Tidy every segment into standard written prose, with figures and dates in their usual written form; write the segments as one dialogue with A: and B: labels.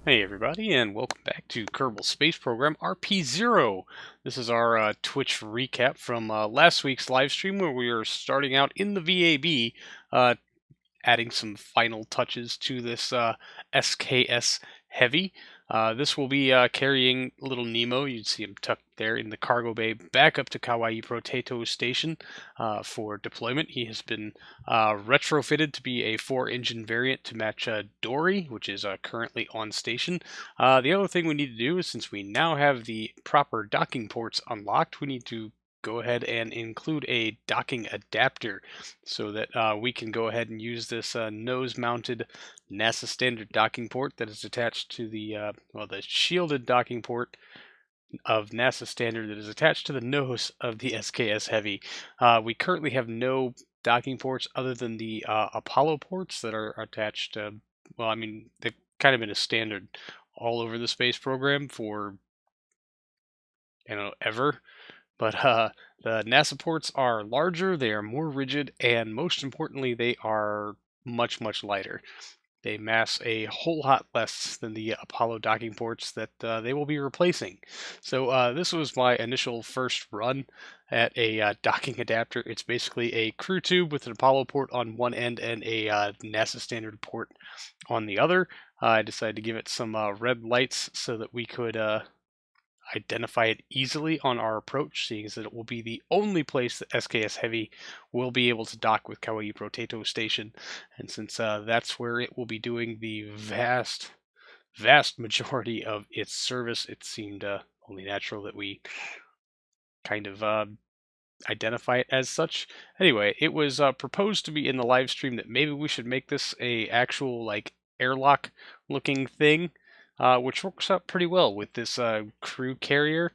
A: Hey everybody, and welcome back to Kerbal Space Program RP-0. This is our Twitch recap from last week's live stream where we were starting out in the VAB, adding some final touches to this SKS Heavy. This will be carrying little Nemo. You'd see him tucked there in the cargo bay back up to Kawaii Potato Station for deployment. He has been retrofitted to be a 4-engine variant to match Dory, which is currently on station. The other thing we need to do is, since we now have the proper docking ports unlocked, we need to go ahead and include a docking adapter so that we can go ahead and use this nose-mounted NASA standard docking port that is attached to the the shielded docking port of NASA standard that is attached to the nose of the SKS Heavy. We currently have no docking ports other than the Apollo ports that are attached. Well, I mean, they've kind of been a standard all over the space program for ever. But the NASA ports are larger, they are more rigid, and most importantly, they are much, much lighter. They mass a whole lot less than the Apollo docking ports that they will be replacing. So this was my initial first run at a docking adapter. It's basically a crew tube with an Apollo port on one end and a NASA standard port on the other. I decided to give it some red lights so that we could identify it easily on our approach, seeing as that it will be the only place that SKS Heavy will be able to dock with Kawaii Potato Station. And since that's where it will be doing the vast majority of its service, it seemed only natural that we kind of identify it as such. Anyway, it was proposed to me in the live stream that maybe we should make this a actual like airlock looking thing, which works out pretty well with this crew carrier.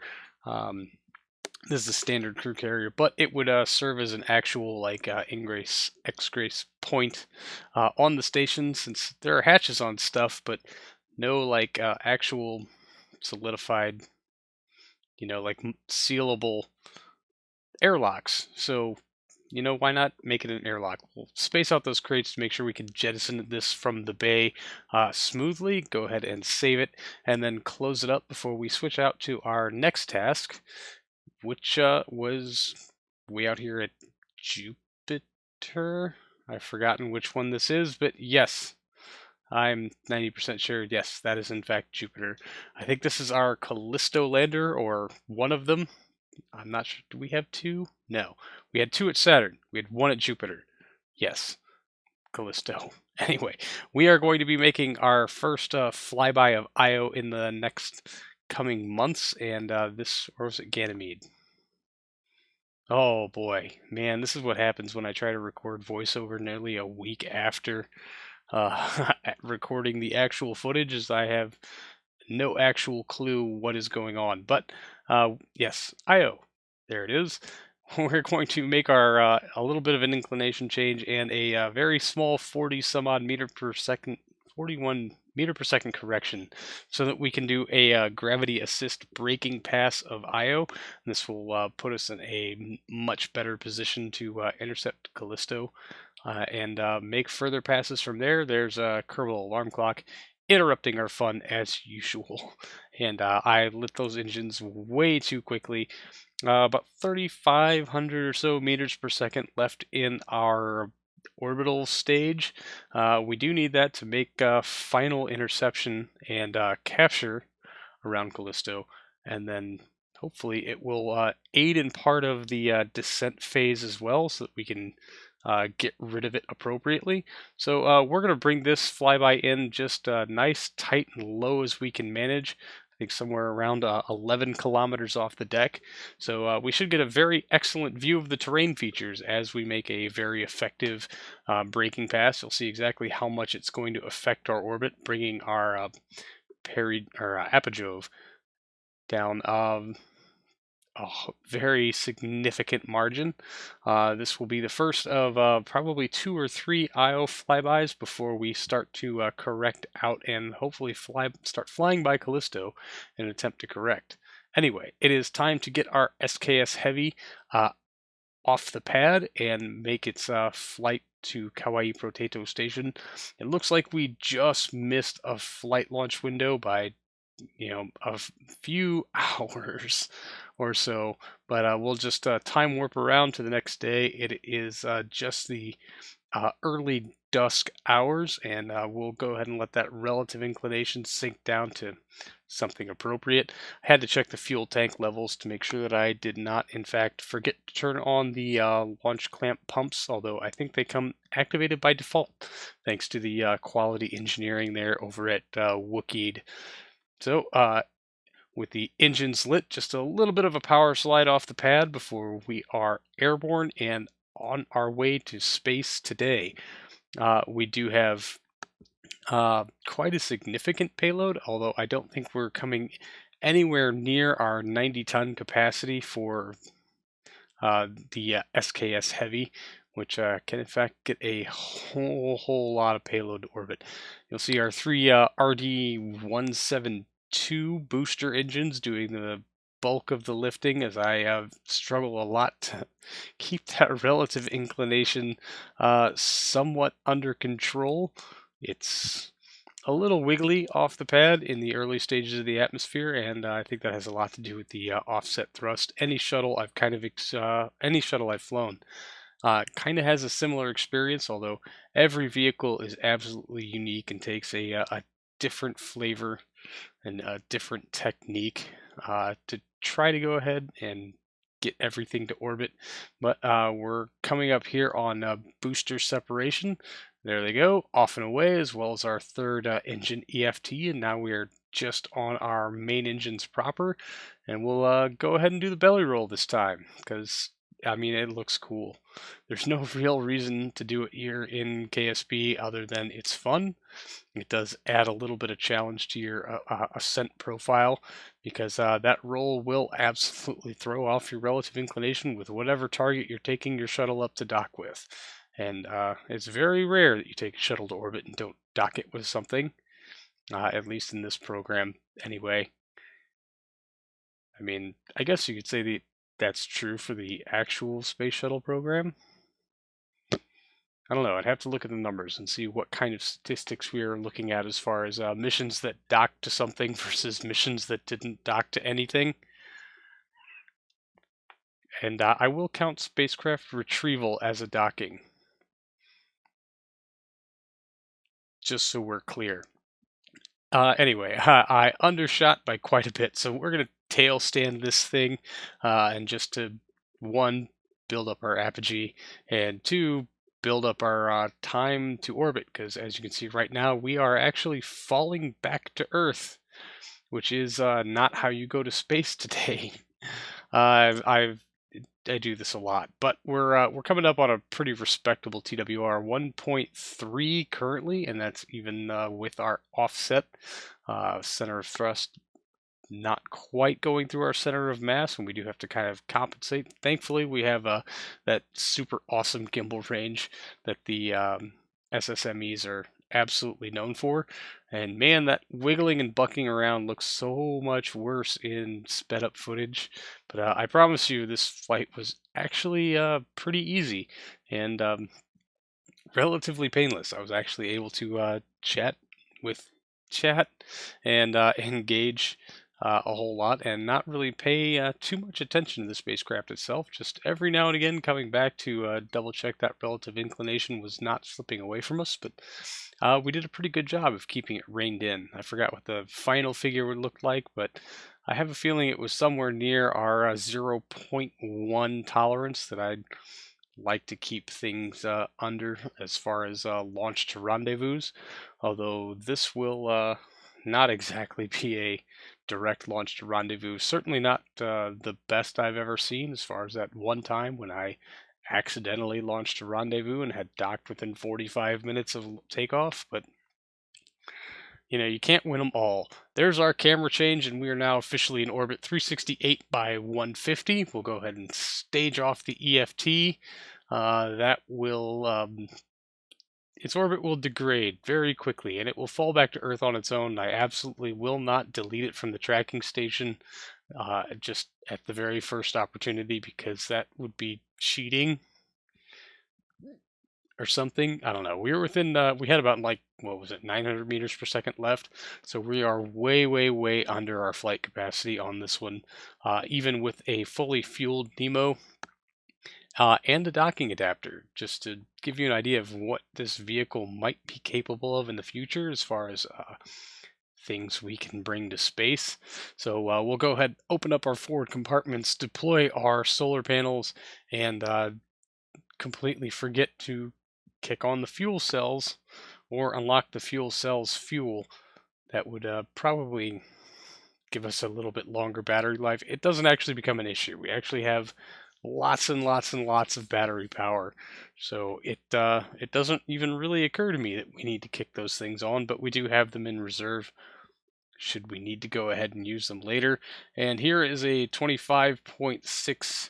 A: This is a standard crew carrier, but it would serve as an actual like ingress exgrace point on the station, since there are hatches on stuff, but no like actual solidified, like sealable airlocks. So why not make it an airlock? We'll space out those crates to make sure we can jettison this from the bay smoothly. Go ahead and save it, and then close it up before we switch out to our next task, which was way out here at Jupiter. I've forgotten which one this is, but yes, I'm 90% sure, yes, that is in fact Jupiter. I think this is our Callisto lander, or one of them. I'm not sure. Do we have two? No. We had two at Saturn. We had one at Jupiter. Yes. Callisto. Anyway, we are going to be making our first flyby of Io in the next coming months, and this, or was it Ganymede? Oh boy, man, this is what happens when I try to record voiceover nearly a week after recording the actual footage, as I have no actual clue what is going on. But yes, Io, there it is. We're going to make our a little bit of an inclination change and a very small 40 some odd meter per second, 41 meter per second correction, so that we can do a gravity assist braking pass of Io. And this will put us in a much better position to intercept Callisto and make further passes from there. There's a Kerbal alarm clock interrupting our fun as usual, and I lit those engines way too quickly. About 3,500 or so meters per second left in our orbital stage. We do need that to make final interception and capture around Callisto, and then hopefully it will aid in part of the descent phase as well, so that we can get rid of it appropriately. So we're going to bring this flyby in just nice, tight, and low as we can manage. I think somewhere around 11 kilometers off the deck. So we should get a very excellent view of the terrain features as we make a very effective braking pass. You'll see exactly how much it's going to affect our orbit, bringing our apogee down a very significant margin. This will be the first of probably 2 or 3 Io flybys before we start to correct out and hopefully start flying by Callisto in an attempt to correct. Anyway, it is time to get our SKS Heavy off the pad and make its flight to Kauai Potato Station. It looks like we just missed a flight launch window by, a few hours or so, but we'll just time warp around to the next day. It is just the early dusk hours, and we'll go ahead and let that relative inclination sink down to something appropriate. I had to check the fuel tank levels to make sure that I did not, in fact, forget to turn on the launch clamp pumps, although I think they come activated by default, thanks to the quality engineering there over at Wookieed. So, with the engines lit, just a little bit of a power slide off the pad before we are airborne and on our way to space today. We do have quite a significant payload, although I don't think we're coming anywhere near our 90-ton capacity for the SKS Heavy, which can in fact get a whole lot of payload to orbit. You'll see our three RD-172 booster engines doing the bulk of the lifting, as I struggle a lot to keep that relative inclination somewhat under control. It's a little wiggly off the pad in the early stages of the atmosphere, and I think that has a lot to do with the offset thrust. Any shuttle I've flown kind of has a similar experience, although every vehicle is absolutely unique and takes a different flavor and a different technique to try to go ahead and get everything to orbit. But we're coming up here on booster separation. There they go, off and away, as well as our third engine EFT, and now we are just on our main engines proper, and we'll go ahead and do the belly roll this time, because I mean, it looks cool. There's no real reason to do it here in KSP other than it's fun. It does add a little bit of challenge to your ascent profile, because that roll will absolutely throw off your relative inclination with whatever target you're taking your shuttle up to dock with. And it's very rare that you take a shuttle to orbit and don't dock it with something, at least in this program anyway. I mean, I guess you could say that's true for the actual space shuttle program. I don't know, I'd have to look at the numbers and see what kind of statistics we are looking at as far as missions that docked to something versus missions that didn't dock to anything. And I will count spacecraft retrieval as a docking, just so we're clear. Anyway, I undershot by quite a bit, so we're going to tail stand this thing, and just to, one, build up our apogee, and two, build up our time to orbit, because as you can see right now, we are actually falling back to Earth, which is not how you go to space today. I do this a lot, but we're coming up on a pretty respectable TWR 1.3 currently, and that's even with our offset center of thrust not quite going through our center of mass, and we do have to kind of compensate. Thankfully, we have that super awesome gimbal range that the SSMEs are absolutely known for. And man, that wiggling and bucking around looks so much worse in sped up footage. But I promise you, this flight was actually pretty easy and relatively painless. I was actually able to chat and engage a whole lot, and not really pay too much attention to the spacecraft itself. Just every now and again coming back to double check that relative inclination was not slipping away from us. But we did a pretty good job of keeping it reined in. I forgot what the final figure would look like, but I have a feeling it was somewhere near our 0.1 tolerance that I'd like to keep things under as far as launch to rendezvous, although this will not exactly be a direct launch to rendezvous. Certainly not the best I've ever seen, as far as that one time when I accidentally launched to rendezvous and had docked within 45 minutes of takeoff. But you can't win them all. There's our camera change, and we are now officially in orbit 368 by 150. We'll go ahead and stage off the EFT. That will its orbit will degrade very quickly, and it will fall back to Earth on its own. I absolutely will not delete it from the tracking station just at the very first opportunity, because that would be cheating. or something. I don't know. We were within, we had about like, what was it, 900 meters per second left. So we are way, way, way under our flight capacity on this one, even with a fully fueled Nemo and a docking adapter, just to give you an idea of what this vehicle might be capable of in the future as far as things we can bring to space. So we'll go ahead, open up our forward compartments, deploy our solar panels, and completely forget to kick on the fuel cells or unlock the fuel cells fuel. That would probably give us a little bit longer battery life. It doesn't actually become an issue. We actually have lots and lots and lots of battery power, so it doesn't even really occur to me that we need to kick those things on, but we do have them in reserve should we need to go ahead and use them later. And here is a 25.6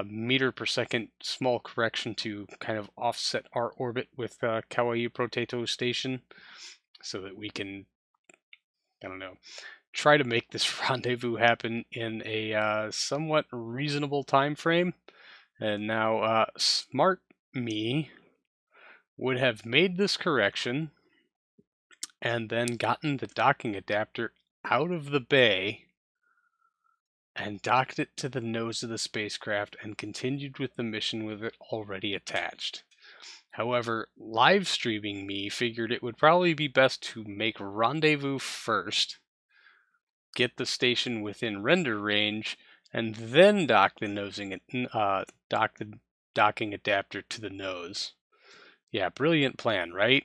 A: meter per second small correction to kind of offset our orbit with Kawaii Potato Station, so that we can, I don't know, try to make this rendezvous happen in a somewhat reasonable time frame. And now smart me would have made this correction and then gotten the docking adapter out of the bay and docked it to the nose of the spacecraft and continued with the mission with it already attached. However, live streaming me figured it would probably be best to make rendezvous first, get the station within render range, and then dock the docking adapter to the nose. Yeah, brilliant plan, right?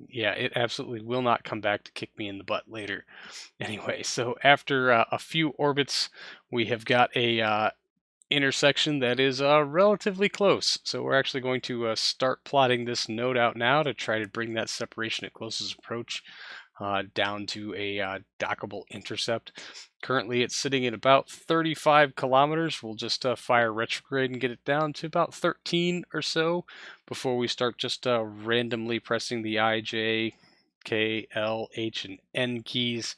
A: Yeah, it absolutely will not come back to kick me in the butt later. Anyway, so after a few orbits, we have got a intersection that is relatively close. So we're actually going to start plotting this node out now to try to bring that separation at closest approach down to a dockable intercept. Currently, it's sitting at about 35 kilometers. We'll just fire retrograde and get it down to about 13 or so before we start just randomly pressing the I, J, K, L, H, and N keys,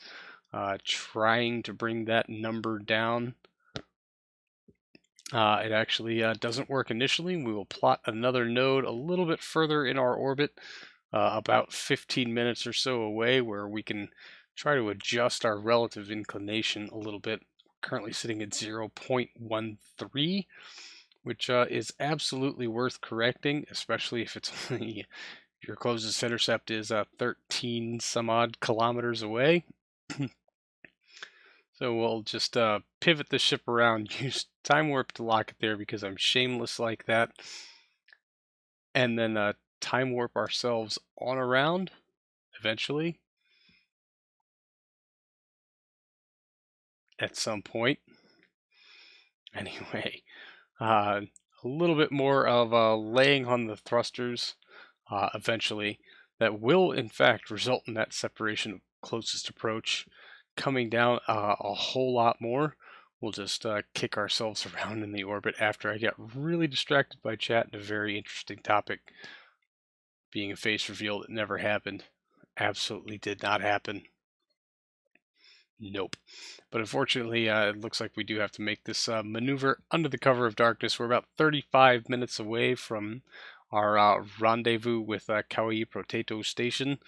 A: trying to bring that number down. It actually doesn't work initially. We will plot another node a little bit further in our orbit, about 15 minutes or so away, where we can try to adjust our relative inclination a little bit. Currently sitting at 0.13, which is absolutely worth correcting, especially if it's only your closest intercept is 13 some odd kilometers away. So we'll just pivot the ship around, use time warp to lock it there because I'm shameless like that, and then time warp ourselves on around eventually at some point. Anyway, a little bit more of laying on the thrusters eventually that will in fact result in that separation of closest approach coming down a whole lot more. We'll just kick ourselves around in the orbit after I get really distracted by chat and a very interesting topic being a face reveal that never happened. Absolutely did not happen. Nope. But unfortunately, it looks like we do have to make this maneuver under the cover of darkness. We're about 35 minutes away from our rendezvous with Kawaii Potato Station,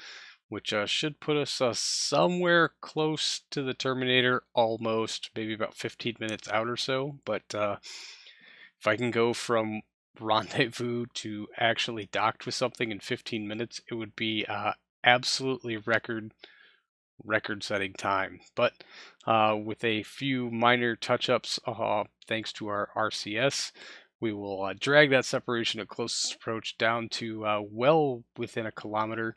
A: which should put us somewhere close to the Terminator, almost, maybe about 15 minutes out or so. But if I can go from rendezvous to actually docked with something in 15 minutes, it would be absolutely record-setting time. But with a few minor touch-ups, thanks to our RCS, we will drag that separation at closest approach down to well within a kilometer.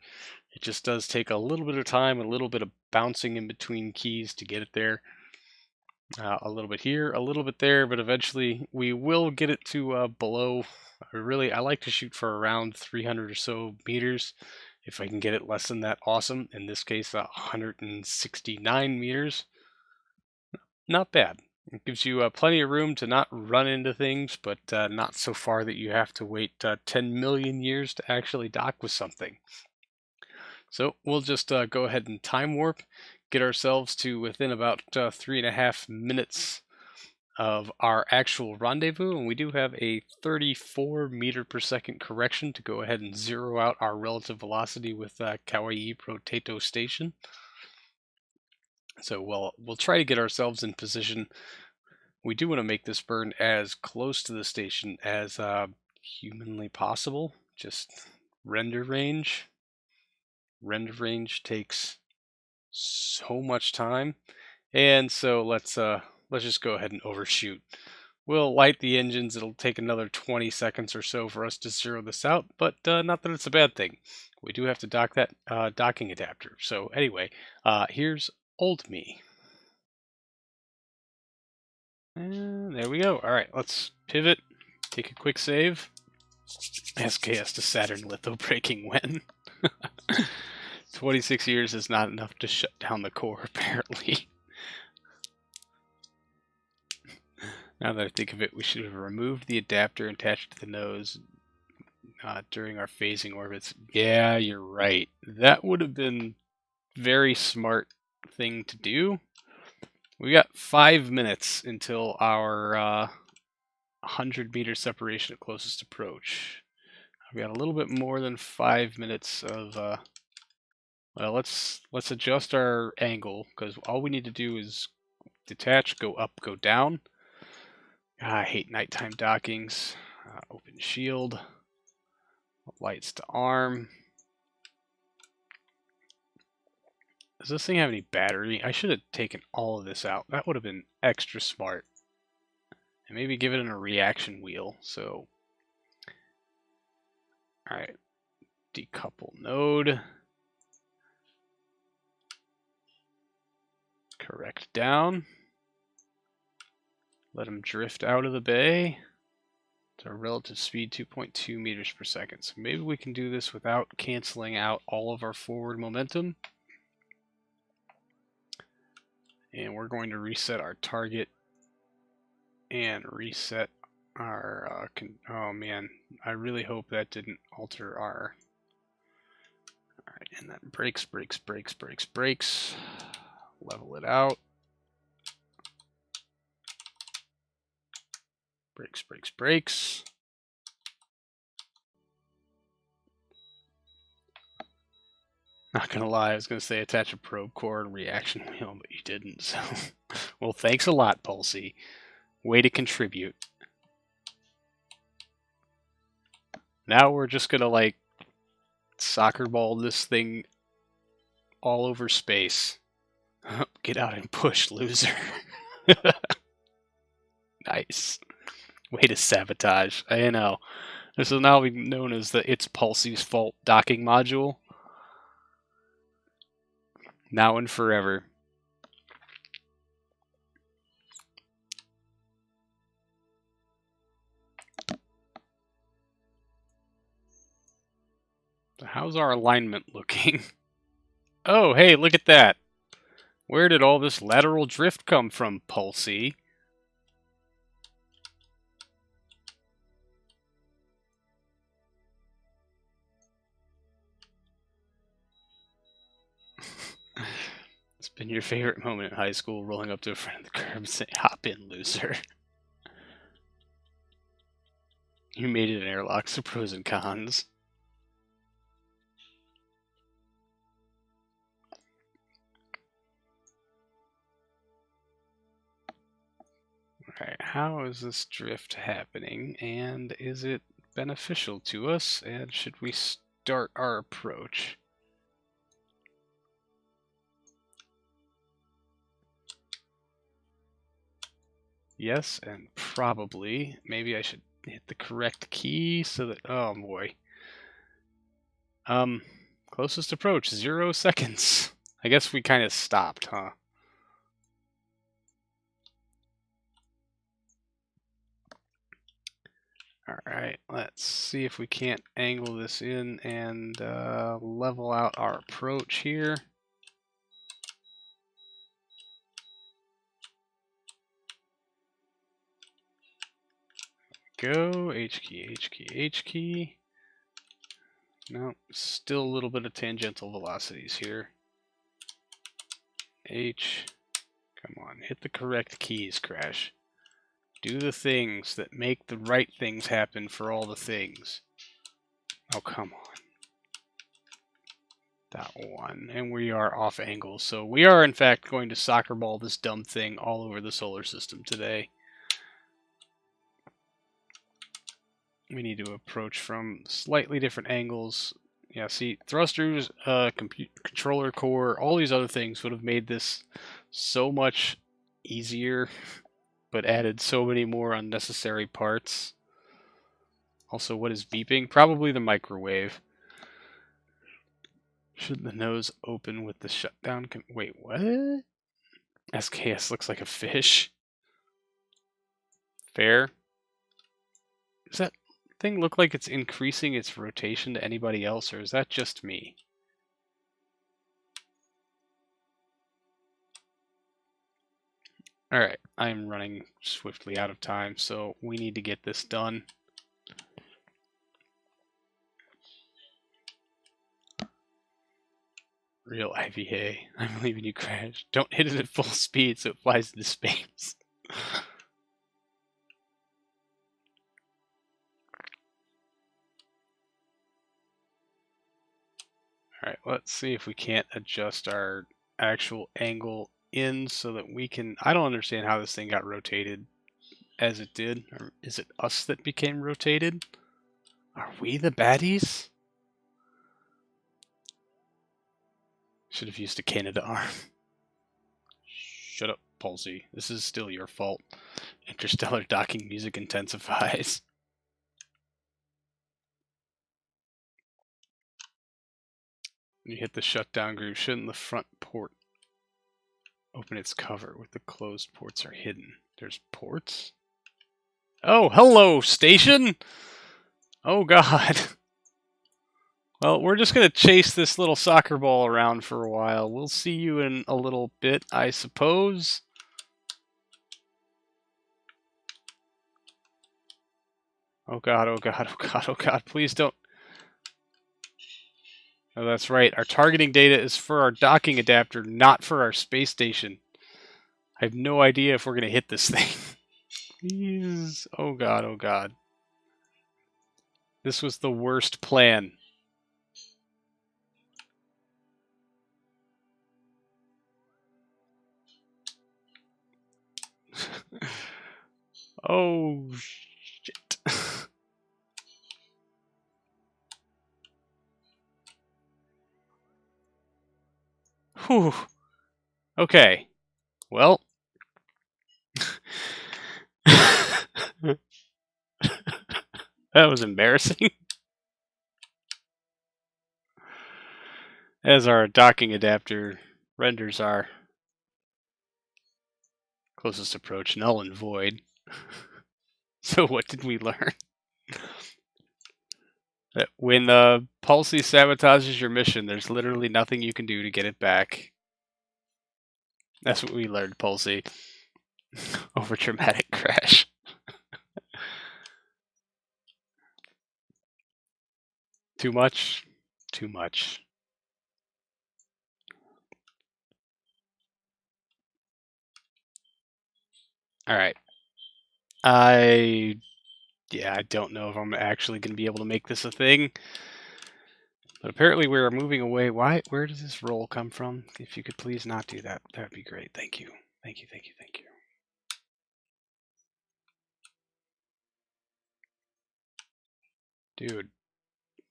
A: It just does take a little bit of time, a little bit of bouncing in between keys to get it there. A little bit here, a little bit there, but eventually we will get it to below. I like to shoot for around 300 or so meters. If I can get it less than that, awesome. In this case, 169 meters. Not bad. It gives you plenty of room to not run into things, but not so far that you have to wait 10 million years to actually dock with something. So we'll just go ahead and time warp, get ourselves to within about 3.5 minutes of our actual rendezvous, and we do have a 34 meter per second correction to go ahead and zero out our relative velocity with Kawaii Potato Station. So we'll try to get ourselves in position. We do want to make this burn as close to the station as humanly possible. Just render range. Render range takes so much time, and so let's just go ahead and overshoot. We'll light the engines. It'll take another 20 seconds or so for us to zero this out, but not that it's a bad thing. We do have to dock that docking adapter. So anyway, here's old me. And there we go. All right, let's pivot, take a quick save. SKS to Saturn litho breaking when? 26 years is not enough to shut down the core, apparently. Now that I think of it, we should have removed the adapter and attached to the nose during our phasing orbits. Yeah, you're right. That would have been a very smart thing to do. We got 5 minutes until our 100 meter separation at closest approach. I've got a little bit more than 5 minutes of well, let's adjust our angle, because all we need to do is detach, go up, go down. I hate nighttime dockings. Open shield. Lights to arm. Does this thing have any battery? I should have taken all of this out. That would have been extra smart. And maybe give it a reaction wheel. So, alright. Decouple node. Correct down. Let them drift out of the bay. It's our relative speed 2.2 meters per second. So maybe we can do this without canceling out all of our forward momentum. And we're going to reset our target and reset our, oh man, I really hope that didn't alter our, alright, and that brakes. Level it out. Brakes. Not gonna lie, I was gonna say attach a probe core and reaction wheel, but you didn't, so. Well, thanks a lot, Pulsey. Way to contribute. Now we're just gonna, like, soccer ball this thing all over space. Get out and push, loser. Nice. Way to sabotage. I know. This will now be known as the It's Pulsey's Fault docking module. Now and forever. So how's our alignment looking? Oh, hey, look at that. Where did all this lateral drift come from, Pulsey? It's been your favorite moment in high school, rolling up to a friend of the curb and saying, "Hop in, loser." You made it an airlock, so pros and cons. Alright, how is this drift happening, and is it beneficial to us, and should we start our approach? Yes, and probably. Maybe I should hit the correct key so that, oh boy. Closest approach, 0 seconds. I guess we kind of stopped, huh? Alright, let's see if we can't angle this in and level out our approach here. Go, H key. No, still a little bit of tangential velocities here. H, come on, hit the correct keys, Crash. Do the things that make the right things happen for all the things. Oh, come on. That one. And we are off angle. So we are, in fact, going to soccer ball this dumb thing all over the solar system today. We need to approach from slightly different angles. Yeah, see, thrusters, controller core, all these other things would have made this so much easier, but added so many more unnecessary parts. Also, what is beeping? Probably the microwave. Should the nose open with the shutdown? Wait, what? SKS looks like a fish. Fair. Does that thing look like it's increasing its rotation to anybody else, or is that just me? Alright, I'm running swiftly out of time, so we need to get this done. Real IVA. I'm leaving you crash. Don't hit it at full speed so it flies into space. Alright, let's see if we can't adjust our actual angle in so that we can... I don't understand how this thing got rotated as it did. Or is it us that became rotated? Are we the baddies? Should have used a Canada arm. Shut up, Palsy. This is still your fault. Interstellar docking music intensifies. You hit the shutdown groove. Shouldn't the front port open its cover with the closed ports are hidden? There's ports? Oh, hello, station! Oh, God. Well, we're just going to chase this little soccer ball around for a while. We'll see you in a little bit, I suppose. Oh, God, oh, God, oh, God, oh, God. Please don't. Oh, that's right. Our targeting data is for our docking adapter, not for our space station. I have no idea if we're going to hit this thing. Please. Oh, God, oh, God. This was the worst plan. Oh, shit. Whew. Okay. Well. That was embarrassing. As our docking adapter renders our closest approach null and void. So what did we learn? That when Palsy sabotages your mission, there's literally nothing you can do to get it back. That's what we learned, Palsy. Over dramatic crash. Too much? Too much. Alright. I don't know if I'm actually going to be able to make this a thing. But apparently we're moving away. Where does this roll come from? If you could please not do that, that would be great. Thank you. Thank you, thank you, thank you. Dude,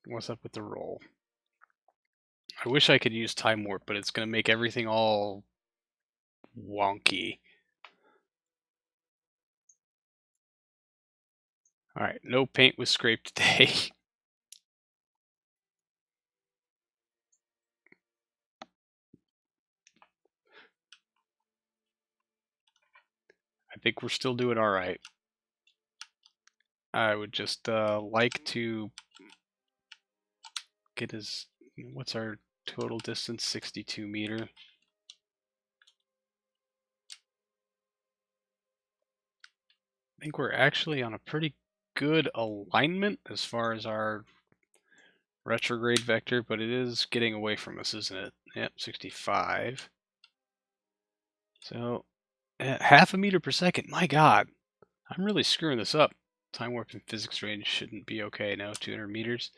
A: what's up with the roll? I wish I could use Time Warp, but it's going to make everything all wonky. Alright, no paint was scraped today. I think we're still doing alright. I would just like to get his... What's our total distance? 62 meter. I think we're actually on a pretty good alignment as far as our retrograde vector, but it is getting away from us, isn't it? Yep, 65. So, half a meter per second. My God. I'm really screwing this up. Time warp and physics range shouldn't be okay now. 200 meters.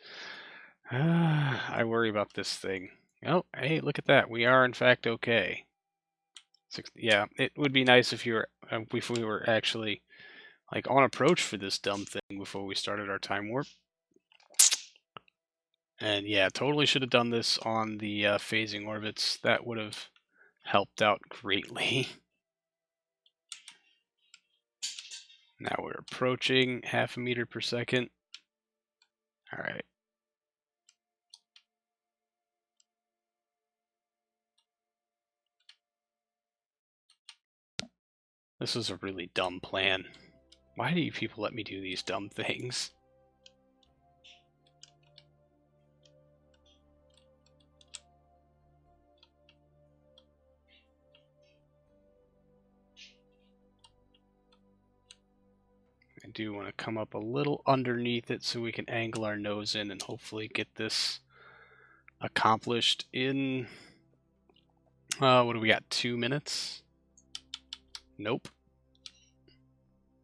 A: I worry about this thing. Oh, hey, look at that. We are in fact okay. Yeah, it would be nice if if we were actually like on approach for this dumb thing before we started our time warp. And yeah, totally should have done this on the phasing orbits. That would have helped out greatly. Now we're approaching 0.5 meter per second. All right. This is a really dumb plan. Why do you people let me do these dumb things? I do want to come up a little underneath it so we can angle our nose in and hopefully get this accomplished in, what do we got, 2 minutes? Nope.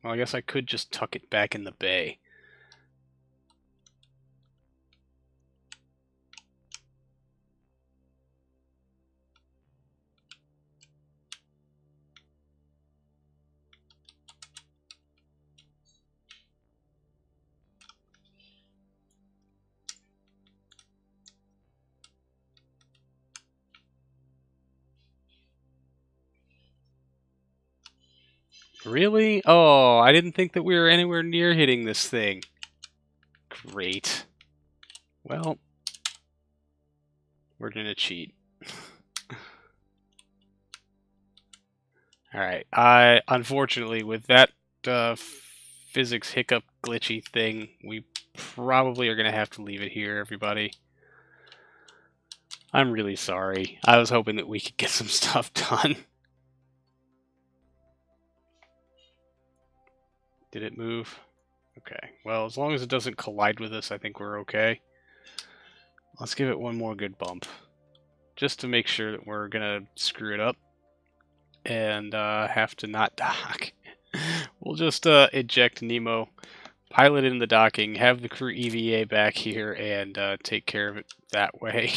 A: Well, I guess I could just tuck it back in the bay. Really? Oh, I didn't think that we were anywhere near hitting this thing. Great. Well, we're gonna cheat. Alright, unfortunately, with that physics hiccup glitchy thing, we probably are gonna have to leave it here, everybody. I'm really sorry. I was hoping that we could get some stuff done. Did it move? Okay. Well, as long as it doesn't collide with us, I think we're okay. Let's give it one more good bump. Just to make sure that we're going to screw it up. And have to not dock. We'll just eject Nemo, pilot in the docking, have the crew EVA back here, and take care of it that way.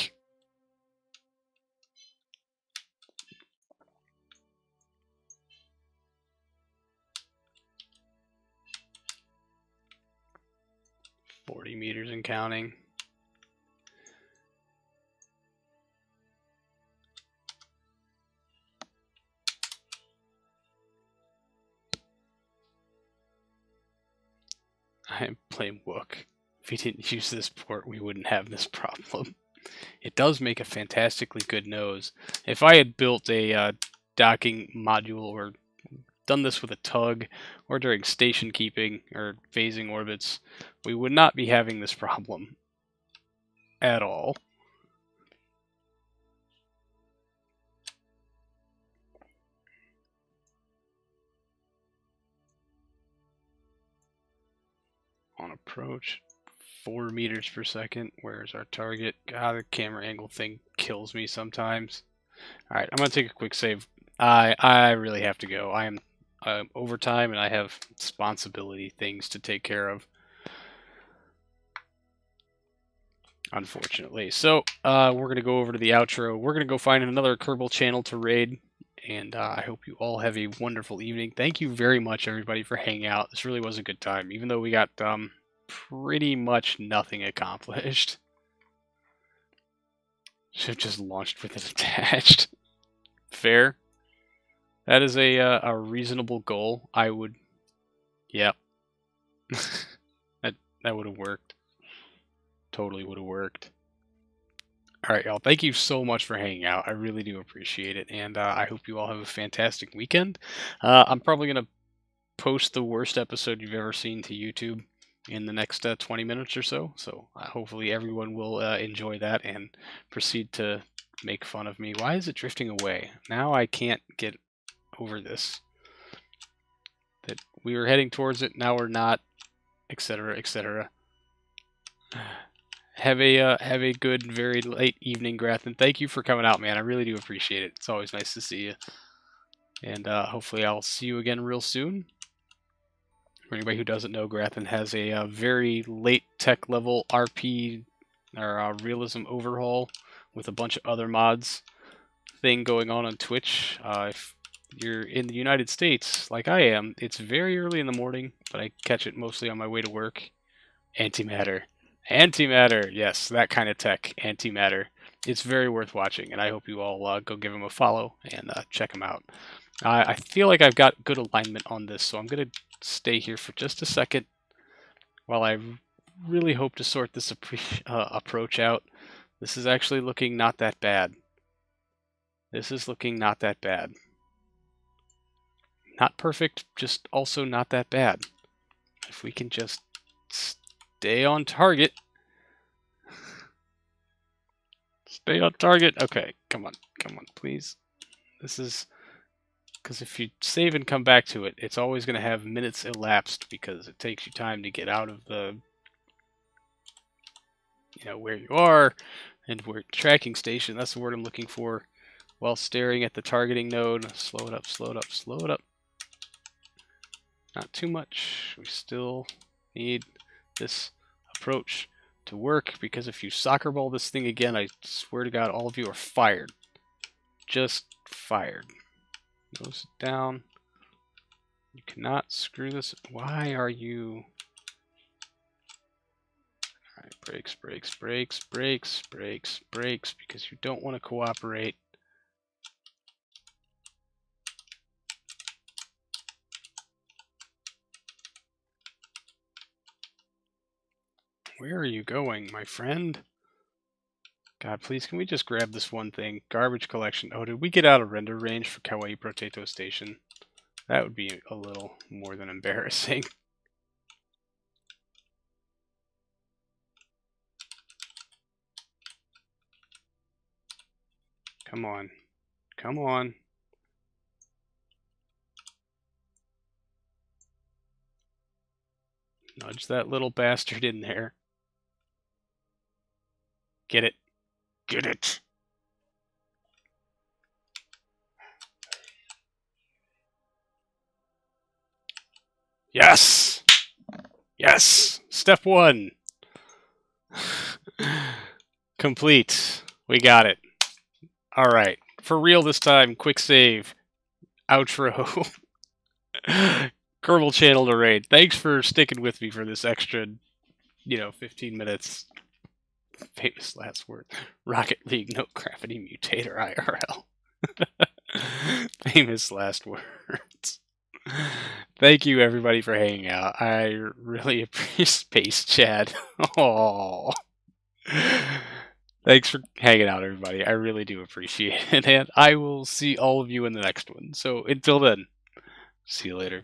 A: $40 meters and counting. I blame Wook. If he didn't use this port, we wouldn't have this problem. It does make a fantastically good nose. If I had built a docking module or done this with a tug or during station keeping or phasing orbits, we would not be having this problem at all. On approach, 4 meters per second. Where's our target? God, the camera angle thing kills me sometimes. Alright, I'm going to take a quick save. I really have to go. I am overtime and I have responsibility things to take care of, unfortunately. So, we're going to go over to the outro. We're going to go find another Kerbal channel to raid. And I hope you all have a wonderful evening. Thank you very much, everybody, for hanging out. This really was a good time, even though we got pretty much nothing accomplished. Should have just launched with it attached. Fair. That is a reasonable goal. I would... Yep. that would have worked. Totally would have worked. Alright, y'all. Thank you so much for hanging out. I really do appreciate it. And I hope you all have a fantastic weekend. I'm probably going to post the worst episode you've ever seen to YouTube in the next 20 minutes or so. So hopefully everyone will enjoy that and proceed to make fun of me. Why is it drifting away? Now I can't get over this. That we were heading towards it, now we're not, etc., etc. Have a good, very late evening, Grath, and thank you for coming out, man. I really do appreciate it. It's always nice to see you. And hopefully I'll see you again real soon. For anybody who doesn't know, Grathan has a very late tech level RP or realism overhaul with a bunch of other mods thing going on Twitch. If you're in the United States, like I am, it's very early in the morning, but I catch it mostly on my way to work. Antimatter. Antimatter, yes, that kind of tech, antimatter. It's very worth watching, and I hope you all go give him a follow and check him out. I feel like I've got good alignment on this, so I'm going to stay here for just a second while I really hope to sort this approach out. This is actually looking not that bad. This is looking not that bad. Not perfect, just also not that bad. If we can just stay on target. Stay on target. Okay, come on, please. This is... because if you save and come back to it, it's always going to have minutes elapsed because it takes you time to get out of the, where you are and where tracking station. That's the word I'm looking for. While staring at the targeting node. Slow it up, slow it up, slow it up. Not too much. We still need this approach to work, because if you soccer ball this thing again, I swear to God, all of you are fired. Just fired. Nose down. You cannot screw this. Why are you... Alright, brakes, brakes, brakes, brakes, brakes, brakes, because you don't want to cooperate. Where are you going, my friend? God, please, can we just grab this one thing? Garbage collection. Oh, did we get out of render range for Kawaii Potato Station? That would be a little more than embarrassing. Come on. Come on. Nudge that little bastard in there. Get it. Get it. Yes! Yes! Step 1. Complete. We got it. Alright. For real this time. Quick save. Outro. Kerbal channel to raid. Thanks for sticking with me for this extra, 15 minutes. Famous last word. Rocket League, no gravity mutator IRL. Famous last words. Thank you, everybody, for hanging out. I really appreciate Space Chad. Oh, thanks for hanging out, everybody. I really do appreciate it, and I will see all of you in the next one. So until then, see you later.